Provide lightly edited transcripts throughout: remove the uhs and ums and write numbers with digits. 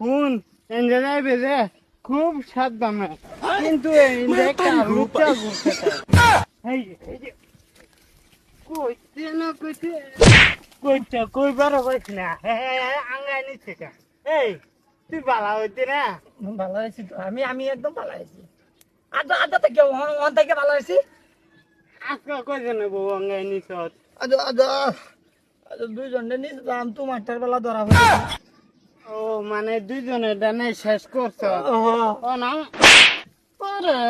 শুন এনজে যাইবে যে খুব সাবধানে কিন্তু একটা লুচা ঘুরতে এই যে কইতে না কইতে কইবারও কইছি না আঙ্গাই নিচ্ছে কা এই তুই বালা হইতে না ভালো আছি তো আমি একদম ভালো আছি আদা আদা থেকে ওখান থেকে ভালো আছি আজকে কইছে না বউ আঙ্গাই নিছ আদা আদা আদা দুইজনে নিলাম তোমারটার বেলা ধরা হয়েছে ও মানে দুইজনে ডানে শেষ করছ ও না পরে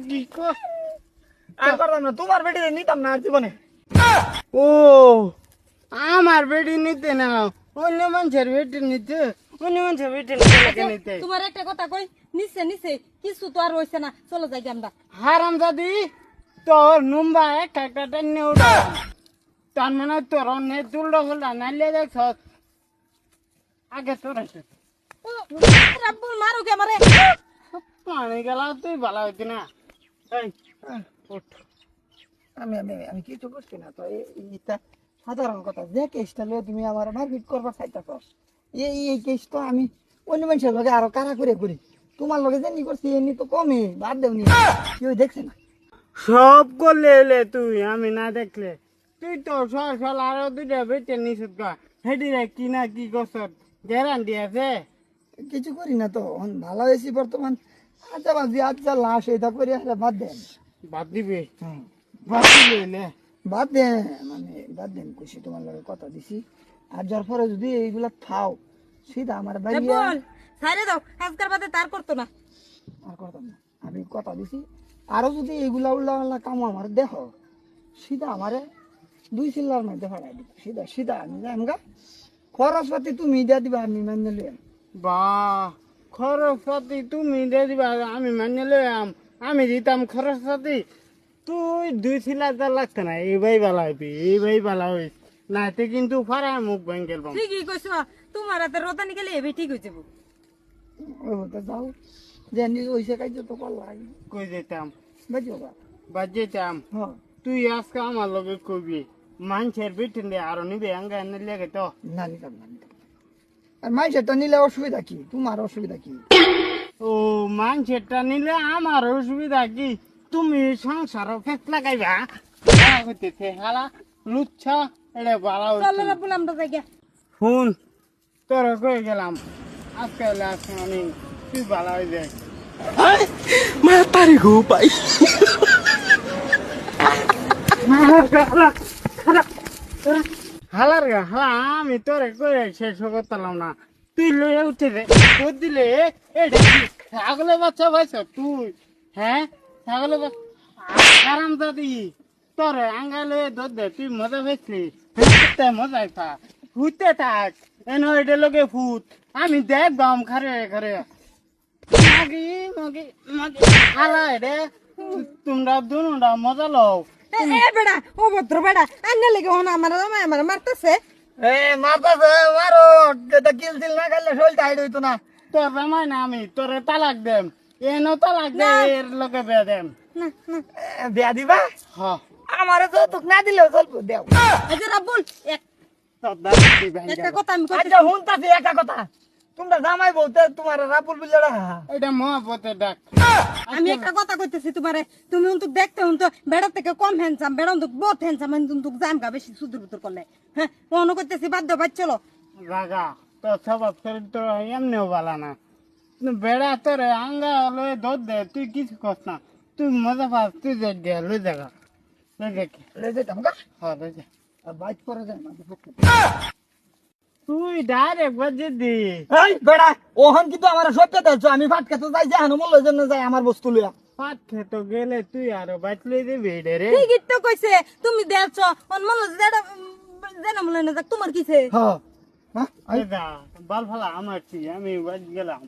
কি কর আর করতাম না তোমার বেটিতে নিতাম না আর জীবনে ও আমার বেটি নিতে না অন্য মানুষের বেটি নিতে অন্য মানুষের বেটি নিতে তোমার একটা কথা কই নিচে নিচে কিছু তো আর হইছে না চলো যাই আমরা হারাম দাদি তোর numba একটা টেনে উঠা তার মানে তোর অনেক তুলটা ফুলটা নাইলে দেখছ আগে তোর আছে রাব্বুল মারো কে আমারে পানি গেলা তুই ভালো হইতি না এই উঠ আমি আমি আমি কিছু করছি না তো এইটা সাধারণ কথা যে কেসটা লয়ে তুমি আমার মারপিট করবার চাইতেছ এই কেস তো আমি অন্য মানুষের লগে আরো কারা করে করি তোমার লগে যেমনি করছি এমনি তো কমই বাদ দেওনি কেউ দেখছে না সব করলে এলে তুই আমি না দেখলে তুই তো সল আরো দুইটা বেটে নিছিস গা হেডি রে কি না কি করছ গ্যারান্টি আছে কিছু করি না তো ভালো হয়েছি বর্তমান আচ্ছা বাজি আচ্ছা লাশ এটা করে আসলে বাদ দেন বাদ দিবি হুম বাদ দিবি এলে বাদ দেন মানে বাদ দেন খুশি তোমার লগে কথা দিছি আর যার পরে যদি এইগুলা খাও সিধা আমার বাড়ি রাব্বুল ছাইরে দাও আজকাল বাদে তার করতো না আর করতাম না আমি কথা দিছি আরো যদি এইগুলা উল্লা কাম আমার দেখো সিধা আমারে 2 চিল্লার মধ্যে ফাড়াই দিব সিধা সিধা আমি যাই আমগা খরচপাতি তুমি দিয়া দিবা আমি মান্য লইয়াম বাহ খরচ পাতি তুমি দিয়ে দিবা আমি মানিয়ে লইয়াম আমি দিতাম খরচ পাতি তুই 2 চিল্লা লাগতো না এইবাই ভালো হইবি এইবাই ভালো হইস নাইতে কিন্তু ফারা মুখ ভাঙ্গেল পাম ঠিকই কইছো তোমার হাতে রতানি গেলে এবি ঠিক হয়ে যাবো ওই হতে যাও যে নিজ ওইসে কাজ তো পারলাই কই যেতাম বুঝছো বা বাদ যেতাম হ্যাঁ তুই আজকে আমার লগে কবি মানুষের বেটিন দিয়ে আরো নিবে আঙ্গা এনে লেগে তো না নিতাম না নিতাম আর মাইসের তো নিলে অসুবিধা কি তোমার অসুবিধা কি ও মানুষেরটা নিলে আমার অসুবিধা কি তুমি সংসার ফেস লাগাইবা হইতেছে হালা লুচ্ছা এটা ভালো চলো রাব্বুল আমরা যাই গে শুন তোর কয়ে গেলাম আজকে হলে আজকে আমি তুই ভালো হয়ে যায় Mata gue, Pak. হালার গা হালা আমি তোরে কয়ে শেষ করতাম না তুই লইয়া উঠে দে তোর দিলে এটা কি ছাগলে বাচ্চা পাইছ তুই হ্যাঁ ছাগলে আরাম দাদি তোরে আঙ্গা লইয়া দুধ দে তুই মজা পেয়েছিলি মজা পা ফুটতে থাক এন এটা লোকে ফুট আমি দেখবাম খারে খারে মাগি মাগি মাগি হালা রে তোমরা দুনুরা মজা লও এ বেড়া ও ভদ্র বেড়া আন্নে লেগে হন আমার মারতেছে এ মারতাছে মারো এটা কিল দিল না খাইলে শরীর টাইট হইতো না তোর বেমাই না আমি তোরে তালাক দেম এনো তালাক দে এর লোকে বে দেম না না বিয়া দিবা হ আমারে তো তুক না দিলেও চলবো দেও এই যে রাব্বুল তোর দাদি ভাই একটা কথা আমি কই আচ্ছা শুনতাছি একটা কথা তোমরা জামাই বলতে তোমার রাপুল বিলেড়া এটা মহাপতে ডাক আমি একটা কথা কইতেছি তোমারে তুমি উন্তুক দেখতে উন্ত বেড়া থেকে কম হ্যান্ডসাম বেড়া উন্তুক বহুত হ্যান্ডসাম উন্তুক জাম গা বেশি সুদূর বুদূর করলে হ্যাঁ মনে করতেছি বাধ্য বাদ চলো রাগা তোর স্বভাব চরিত্র এমনিও ভালো না বেড়া তোরে আঙ্গা লয়ে দুধ দে তুই কিছু কস না তুই মজা পাস তুই যে দে লই জায়গা লই দেখি লে যেতাম গা হ্যাঁ লই যা আর বাইক করে যায় না তুই ডাইরেক্ট বাজে দি এই বেড়া ওহন কিন্তু আমার সত্যি দেখছো আমি ফাটকে তো যাই জাহানো মূল্যের জন্য যাই আমার বস্তু লইয়া পাট খেতে গেলে তুই আরো বাইক লই দিবি রে ঠিকই তো কইছে তুমি দেখছো মন যেটা জানা মনে না তোমার কিছে হ্যাঁ হ্যাঁ বাল ফালা আমার কি আমি বাজ গেলাম